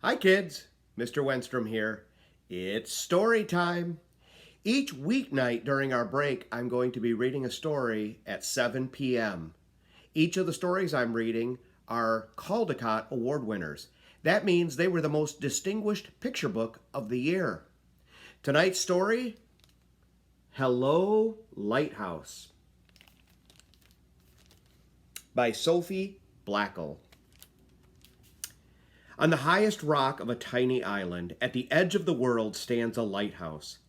Hi kids, Mr. Wenstrom here. It's story time. Each weeknight during our break, I'm going to be reading a story at 7 p.m. Each of the stories I'm reading are Caldecott Award winners. That means they were the most distinguished picture book of the year. Tonight's story, Hello, Lighthouse, by Sophie Blackall. On the highest rock of a tiny island, at the edge of the world, stands a lighthouse.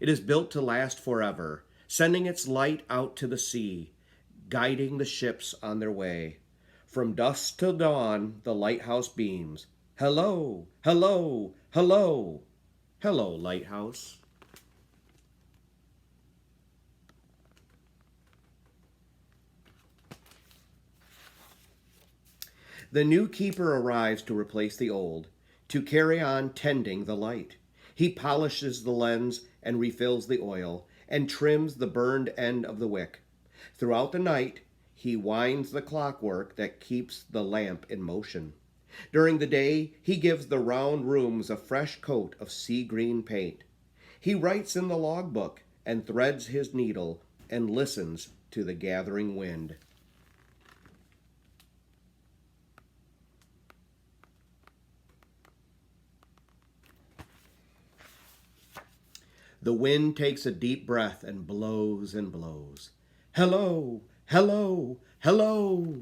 It is built to last forever, sending its light out to the sea, guiding the ships on their way. From dusk till dawn, the lighthouse beams. Hello, hello, hello. Hello, lighthouse. The new keeper arrives to replace the old, to carry on tending the light. He polishes the lens and refills the oil, and trims the burned end of the wick. Throughout the night, he winds the clockwork that keeps the lamp in motion. During the day, he gives the round rooms a fresh coat of sea green paint. He writes in the logbook and threads his needle and listens to the gathering wind. The wind takes a deep breath and blows and blows. Hello, hello, hello.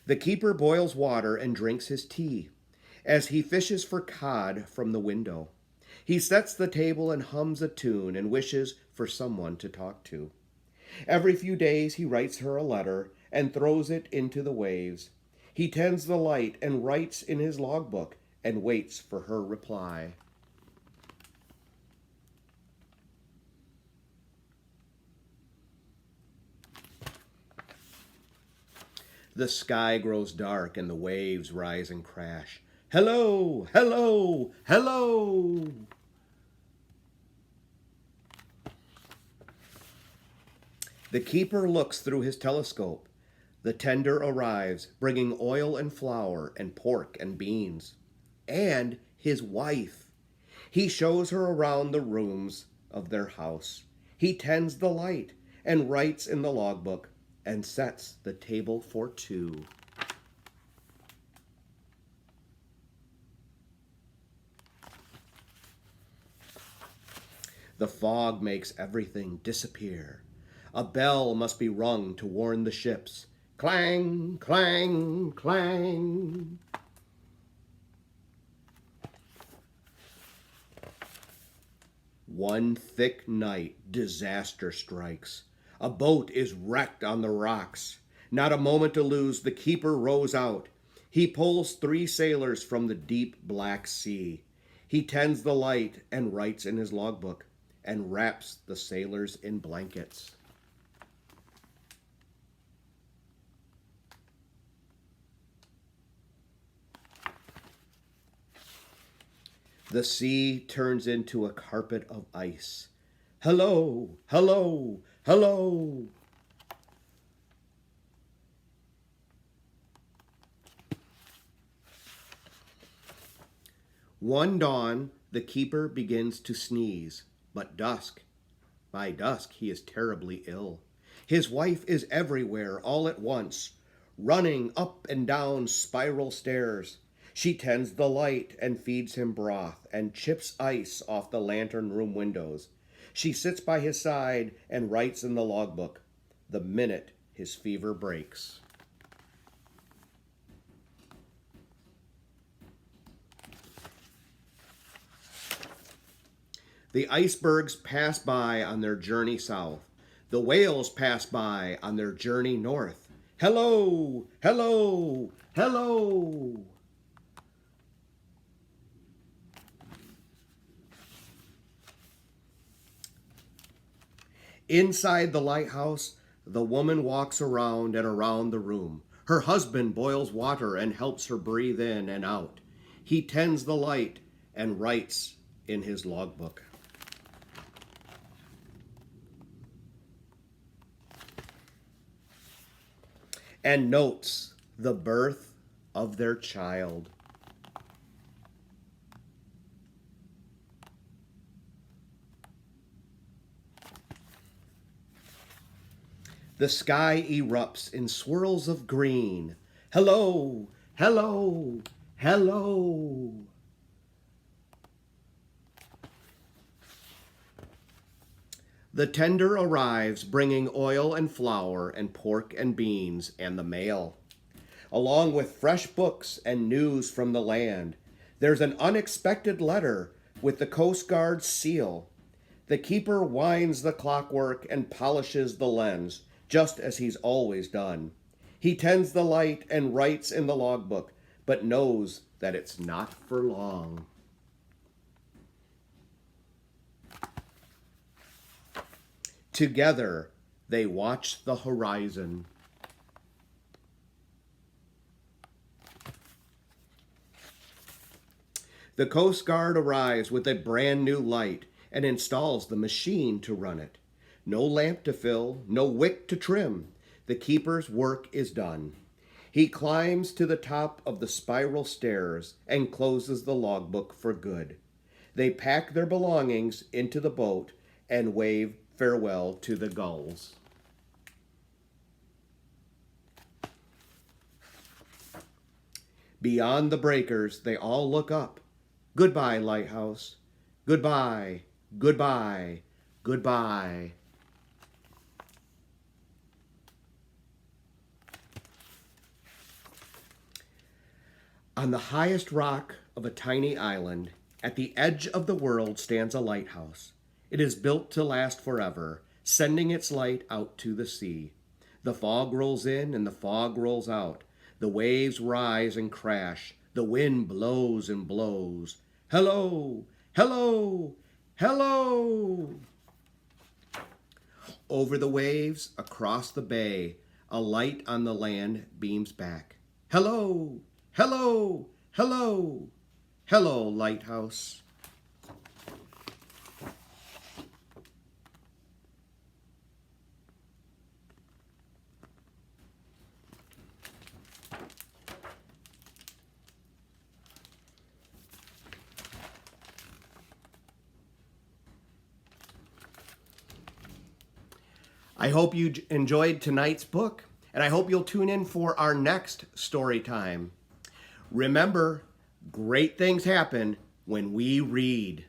The keeper boils water and drinks his tea as he fishes for cod from the window. He sets the table and hums a tune and wishes for someone to talk to. Every few days he writes her a letter and throws it into the waves. He tends the light and writes in his logbook and waits for her reply. The sky grows dark and the waves rise and crash. Hello, hello, hello. The keeper looks through his telescope. The tender arrives, bringing oil and flour and pork and beans. And his wife. He shows her around the rooms of their house. He tends the light and writes in the logbook and sets the table for two. The fog makes everything disappear. A bell must be rung to warn the ships. Clang, clang, clang. One thick night, disaster strikes. A boat is wrecked on the rocks. Not a moment to lose, the keeper rows out. He pulls 3 sailors from the deep black sea. He tends the light and writes in his logbook and wraps the sailors in blankets. The sea turns into a carpet of ice. Hello, hello, hello. One dawn, the keeper begins to sneeze, but by dusk, he is terribly ill. His wife is everywhere all at once, running up and down spiral stairs. She tends the light and feeds him broth and chips ice off the lantern room windows. She sits by his side and writes in the logbook the minute his fever breaks. The icebergs pass by on their journey south. The whales pass by on their journey north. Hello, hello, hello. Inside the lighthouse, the woman walks around and around the room. Her husband boils water and helps her breathe in and out. He tends the light and writes in his logbook. and notes the birth of their child. The sky erupts in swirls of green. Hello, hello, hello. The tender arrives bringing oil and flour and pork and beans and the mail, along with fresh books and news from the land. There's an unexpected letter with the Coast Guard's seal. The keeper winds the clockwork and polishes the lens, just as he's always done. He tends the light and writes in the logbook, but knows that it's not for long. Together, they watch the horizon. The Coast Guard arrives with a brand new light and installs the machine to run it. No lamp to fill, no wick to trim. The keeper's work is done. He climbs to the top of the spiral stairs and closes the logbook for good. They pack their belongings into the boat and wave farewell to the gulls. Beyond the breakers, they all look up. Goodbye, Lighthouse. Goodbye, goodbye, goodbye. On the highest rock of a tiny island, at the edge of the world, stands a lighthouse. It is built to last forever, sending its light out to the sea. The fog rolls in and the fog rolls out. The waves rise and crash. The wind blows and blows. Hello, hello, hello. Over the waves, across the bay, a light on the land beams back. Hello, hello, hello, hello, Lighthouse. I hope you enjoyed tonight's book, and I hope you'll tune in for our next story time. Remember, great things happen when we read.